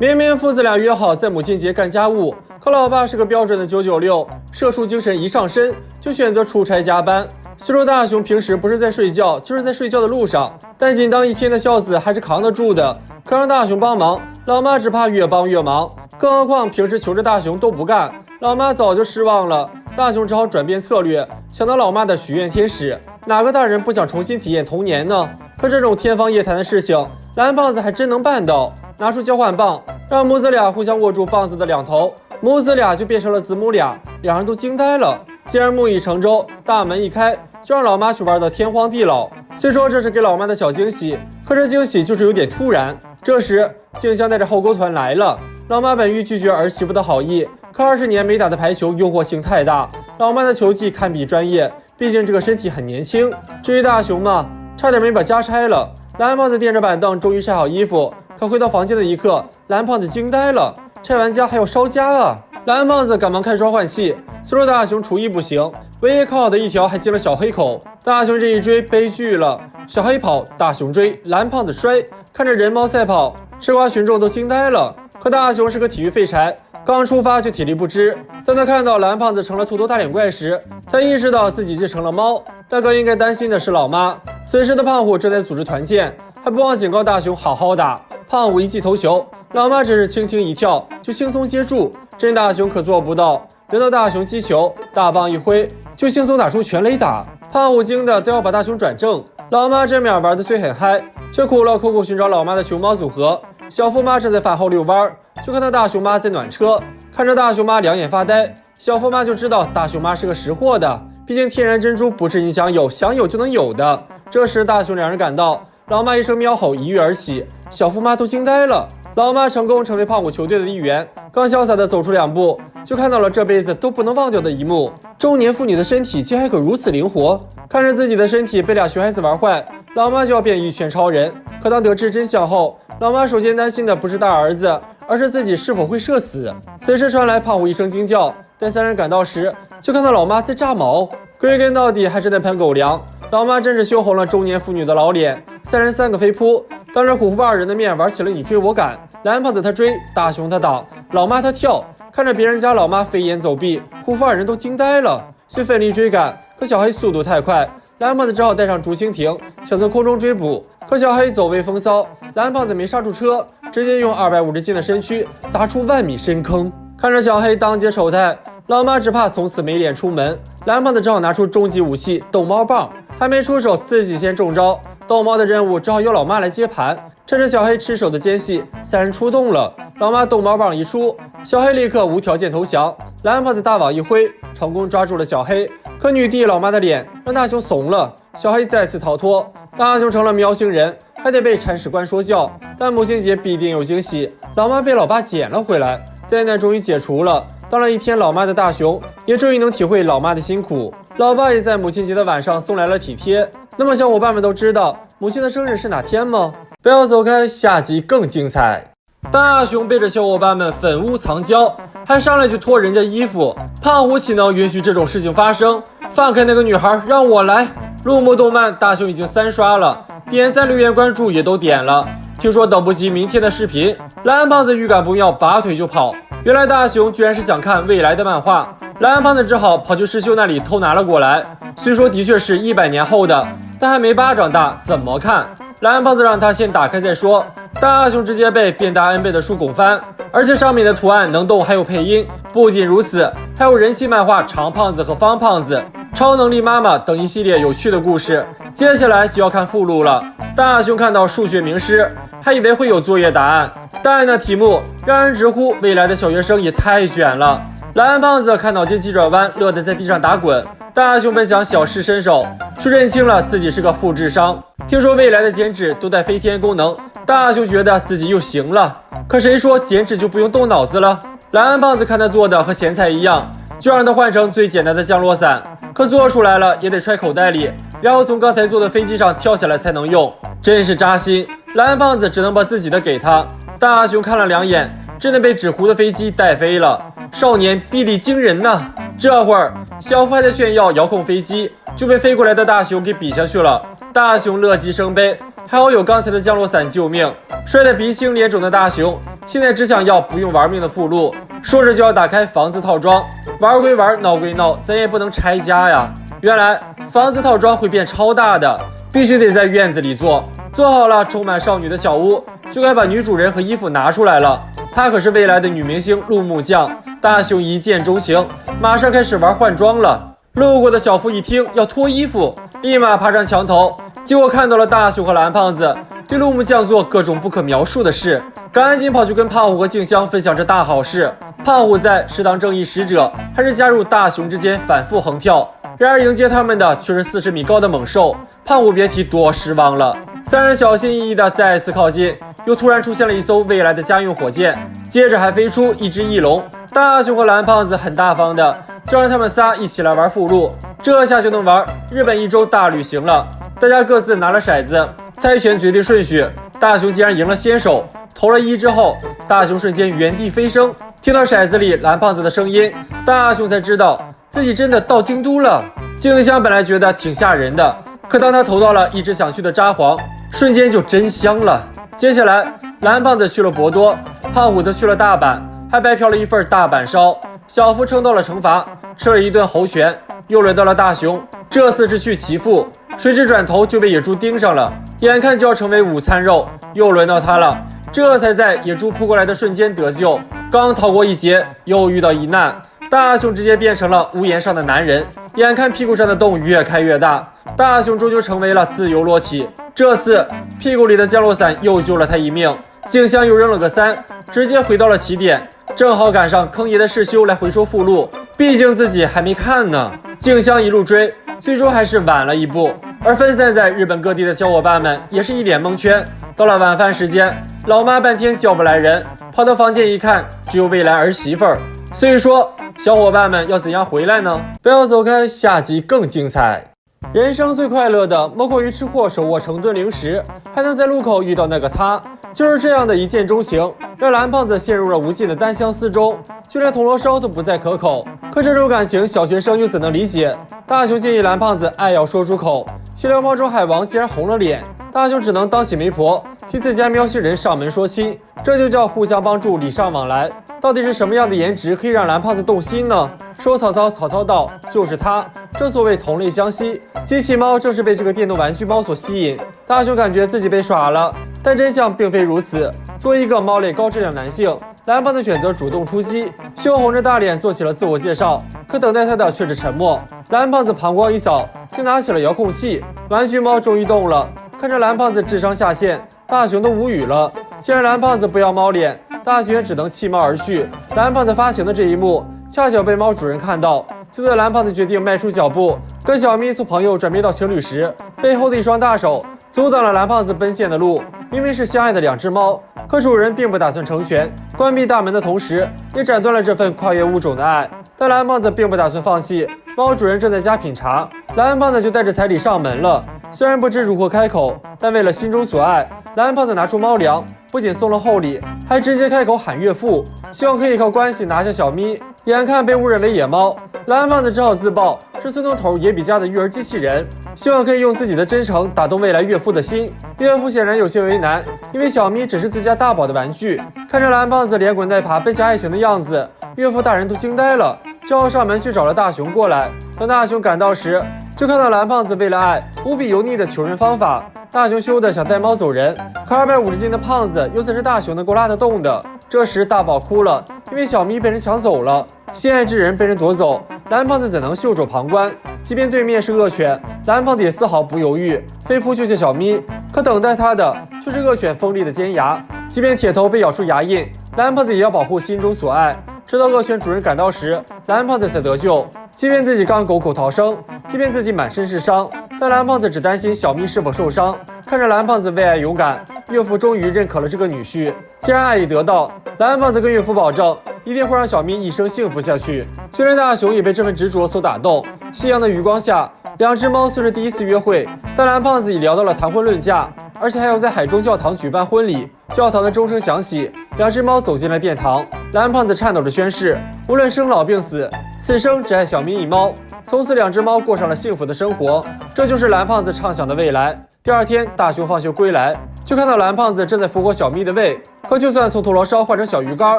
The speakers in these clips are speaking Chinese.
明明父子俩约好在母亲节干家务，可老爸是个标准的996，社畜精神一上身就选择出差加班。虽说大雄平时不是在睡觉，就是在睡觉的路上，但仅当一天的孝子还是扛得住的。可让大雄帮忙，老妈只怕越帮越忙，更何况平时求着大雄都不干，老妈早就失望了。大雄只好转变策略，想当老妈的许愿天使。哪个大人不想重新体验童年呢？可这种天方夜谭的事情，蓝胖子还真能办到。拿出交换棒，让母子俩互相握住棒子的两头，母子俩就变成了子母俩，两人都惊呆了。既然木已成舟，大门一开，就让老妈去玩到天荒地老。虽说这是给老妈的小惊喜，可这惊喜就是有点突然。这时，静香带着后宫团来了。老妈本欲拒绝儿媳妇的好意，可20年没打的排球诱惑性太大，老妈的球技堪比专业，毕竟这个身体很年轻。至于大雄嘛，差点没把家拆了。蓝胖子垫着板凳，终于晒好衣服。可回到房间的一刻，蓝胖子惊呆了，拆完家还要烧家啊！蓝胖子赶忙开窗换气。虽说大雄厨艺不行，唯一靠好的一条还进了小黑口。大雄这一追悲剧了，小黑跑，大雄追，蓝胖子摔，看着人猫赛跑，吃瓜群众都惊呆了。可大雄是个体育废柴，刚出发就体力不支。当他看到蓝胖子成了秃头大脸怪时，才意识到自己竟成了猫。但更应该担心的是老妈。此时的胖虎正在组织团建，还不忘警告大雄好好打。胖虎一记头球，老妈只是轻轻一跳就轻松接住，真大雄可做不到。轮到大雄击球，大棒一挥就轻松打出全垒打，胖虎惊的都要把大雄转正。老妈这面玩的虽很嗨，却苦了苦苦寻找老妈的熊猫组合。小驸马正在饭后遛弯，就看到大熊妈在暖车，看着大熊妈两眼发呆，小驸马就知道大熊妈是个识货的，毕竟天然珍珠不是你想有就能有的。这时大雄两人赶到，老妈一声喵吼一跃而起，小驸马都惊呆了。老妈成功成为胖虎球队的一员，刚潇洒地走出2步，就看到了这辈子都不能忘掉的一幕：中年妇女的身体竟还可如此灵活。看着自己的身体被俩熊孩子玩坏，老妈就要变一拳超人。可当得知真相后，老妈首先担心的不是大儿子，而是自己是否会社死。此时传来胖虎一声惊叫，待3人赶到时，就看到老妈在炸毛，归根到底还是那盆狗粮。老妈真是羞红了中年妇女的老脸。3人3个飞扑，当着虎父2人的面玩起了你追我赶。蓝胖子他追，大雄他挡，老妈他跳。看着别人家老妈飞檐走壁，虎父2人都惊呆了。虽奋力追赶，可小黑速度太快，蓝胖子只好带上竹蜻蜓，想从空中追捕。可小黑走位风骚，蓝胖子没刹住车，直接用250斤的身躯砸出万米深坑。看着小黑当街丑态，老妈只怕从此没脸出门。蓝胖子只好拿出终极武器逗猫棒，还没出手自己先中招，逗猫的任务只好由老妈来接盘。趁着小黑吃手的间隙，3人出动了。老妈逗猫棒一出，小黑立刻无条件投降。蓝胖子大网一挥，成功抓住了小黑。可女帝老妈的脸让大雄怂了，小黑再次逃脱，大雄成了喵星人，还得被铲屎官说教。但母亲节必定有惊喜，老妈被老爸捡了回来，灾难终于解除了。当了一天老妈的大雄也终于能体会老妈的辛苦，老爸也在母亲节的晚上送来了体贴。那么小伙伴们都知道母亲的生日是哪天吗？不要走开，下集更精彩。大雄背着小伙伴们粉屋藏娇，还上来就脱人家衣服，胖虎岂能允许这种事情发生？放开那个女孩，让我来！入目动漫大雄已经3刷了，点赞留言关注也都点了。听说等不及明天的视频，蓝胖子预感不妙，拔腿就跑。原来大雄居然是想看未来的漫画，蓝胖子只好跑去师兄那里偷拿了过来。虽说的确是100年后的，但还没巴掌大，怎么看？蓝胖子让他先打开再说。大雄直接被变大 N 倍的书拱翻，而且上面的图案能动还有配音。不仅如此，还有人气漫画长胖子和方胖子、超能力妈妈等一系列有趣的故事。接下来就要看附录了。大雄看到数学名师，还以为会有作业答案，但那题目让人直呼未来的小学生也太卷了。蓝胖子看脑筋急转弯，乐得在地上打滚。大雄本想小试身手，却认清了自己是个负智商。听说未来的剪纸都带飞天功能，大雄觉得自己又行了。可谁说剪纸就不用动脑子了？蓝胖子看他做的和咸菜一样，就让他换成最简单的降落伞。可做出来了也得揣口袋里，然后从刚才坐的飞机上跳下来才能用，真是扎心。蓝胖子只能把自己的给他。大雄看了2眼，真的被纸糊的飞机带飞了。少年臂力惊人呐！这会儿小夫还在炫耀遥控飞机，就被飞过来的大雄给比下去了。大雄乐极生悲，还好有刚才的降落伞救命。摔得鼻青脸肿的大雄现在只想要不用玩命的附录。说着就要打开房子套装，玩归玩，闹归闹，咱也不能拆家呀。原来房子套装会变超大的，必须得在院子里做。做好了充满少女的小屋，就该把女主人和衣服拿出来了。她可是未来的女明星陆木匠。大雄一见钟情，马上开始玩换装了。路过的小夫一听要脱衣服，立马爬上墙头，结果看到了大雄和蓝胖子对陆木匠做各种不可描述的事，赶紧跑去跟胖虎和静香分享这大好事。胖虎在是当正义使者，还是加入大雄之间反复横跳。然而迎接他们的却是40米高的猛兽，胖虎别提多失望了。三人小心翼翼地再次靠近，又突然出现了一艘未来的家用火箭，接着还飞出一只翼龙。大雄和蓝胖子很大方的就让他们仨一起来玩附录，这下就能玩日本1周大旅行了。大家各自拿了骰子，猜拳决定顺序。大雄竟然赢了先手，投了1之后，大雄瞬间原地飞升。听到骰子里蓝胖子的声音，大雄才知道自己真的到京都了。静香本来觉得挺吓人的，可当他投到了一直想去的札幌，瞬间就真香了。接下来蓝胖子去了博多，胖虎则去了大阪，还白嫖了一份大阪烧。小夫撑到了惩罚，吃了一顿猴拳。又轮到了大雄，这次是去其父，谁知转头就被野猪盯上了，眼看就要成为午餐肉。又轮到他了，这才在野猪扑过来的瞬间得救，刚逃过一劫，又遇到一难。大雄直接变成了屋檐上的男人，眼看屁股上的洞越开越大，大雄终究成为了自由落体。这次屁股里的降落伞又救了他一命，静香又扔了个3，直接回到了起点，正好赶上坑爷的世修来回收附录，毕竟自己还没看呢。静香一路追，最终还是晚了一步。而分散在日本各地的小伙伴们也是一脸蒙圈。到了晚饭时间，老妈半天叫不来人，跑到房间一看，只有未来儿媳妇儿。所以说小伙伴们要怎样回来呢？不要走开，下集更精彩。人生最快乐的莫过于吃货手握成吨零食，还能在路口遇到那个他。就是这样的一见钟情，让蓝胖子陷入了无尽的单相思中，就连铜锣烧都不再可口。可这种感情，小学生又怎能理解？大雄建议蓝胖子爱要说出口，岂料猫中海王竟然红了脸。大雄只能当起媒婆，替自家喵星人上门说亲，这就叫互相帮助，礼尚往来。到底是什么样的颜值可以让蓝胖子动心呢？说曹操，曹操到，就是他。正所谓同类相吸，机器猫正是被这个电动玩具猫所吸引。大雄感觉自己被耍了，但真相并非如此。作为一个猫类高质量男性，蓝胖子选择主动出击，羞红着大脸做起了自我介绍，可等待他的却是沉默。蓝胖子膀胱一扫，就拿起了遥控器，玩具猫终于动了。看着蓝胖子智商下线，大雄都无语了。既然蓝胖子不要猫脸，大雄也只能弃猫而去。蓝胖子发情的这一幕，恰巧被猫主人看到。就在蓝胖子决定迈出脚步，跟小咪从朋友转变到情侣时，背后的一双大手阻挡了蓝胖子奔现的路。明明是相爱的2只猫，可主人并不打算成全，关闭大门的同时，也斩断了这份跨越物种的爱。但蓝胖子并不打算放弃，猫主人正在家品茶，蓝胖子就带着彩礼上门了。虽然不知如何开口，但为了心中所爱，蓝胖子拿出猫粮，不仅送了厚礼，还直接开口喊岳父，希望可以靠关系拿下小咪。眼看被误认为野猫，蓝胖子只好自曝是孙东头野比家的育儿机器人，希望可以用自己的真诚打动未来岳父的心。岳父显然有些为难，因为小咪只是自家大宝的玩具。看着蓝胖子连滚带爬奔向爱情的样子，岳父大人都惊呆了，只好上门去找了大雄过来。等大雄赶到时，就看到蓝胖子为了爱无比油腻的求人方法。大雄羞得想带猫走人，可250斤的胖子又怎是大雄能够拉得动的？这时大宝哭了，因为小咪被人抢走了。心爱之人被人夺走，蓝胖子怎能袖手旁观？即便对面是恶犬，蓝胖子也丝毫不犹豫，飞扑救下小咪。可等待他的却是恶犬锋利的尖牙，即便铁头被咬出牙印，蓝胖子也要保护心中所爱。直到恶犬主人赶到时，蓝胖子才得救。即便自己刚狗口逃生，即便自己满身是伤，但蓝胖子只担心小咪是否受伤。看着蓝胖子为爱勇敢，岳父终于认可了这个女婿。既然爱已得到，蓝胖子跟岳父保证，一定会让小咪一生幸福下去。虽然大雄也被这份执着所打动，夕阳的余光下，2只猫虽是第一次约会，但蓝胖子已聊到了谈婚论嫁，而且还要在海中教堂举办婚礼。教堂的钟声响起，2只猫走进了殿堂。蓝胖子颤抖着宣誓，无论生老病死，此生只爱小咪一猫。从此2只猫过上了幸福的生活，这就是蓝胖子畅想的未来。第2天，大雄放学归来，就看到蓝胖子正在复活小咪的胃。可就算从铜锣烧换成小鱼干，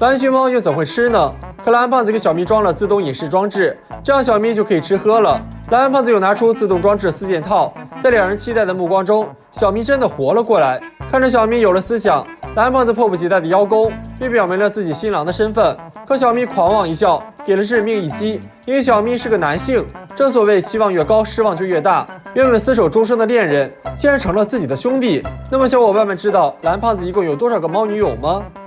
玩具猫又怎会吃呢？可蓝胖子给小咪装了自动饮食装置，这样小咪就可以吃喝了。蓝胖子又拿出自动装置4件套，在两人期待的目光中，小咪真的活了过来。看着小咪有了思想，蓝胖子迫不及待的邀功，并表明了自己新郎的身份。可小咪狂妄一笑，给了致命一击，因为小咪是个男性。正所谓期望越高，失望就越大。原本厮守终生的恋人，竟然成了自己的兄弟。那么小伙伴们知道蓝胖子一共有多少个猫女友吗？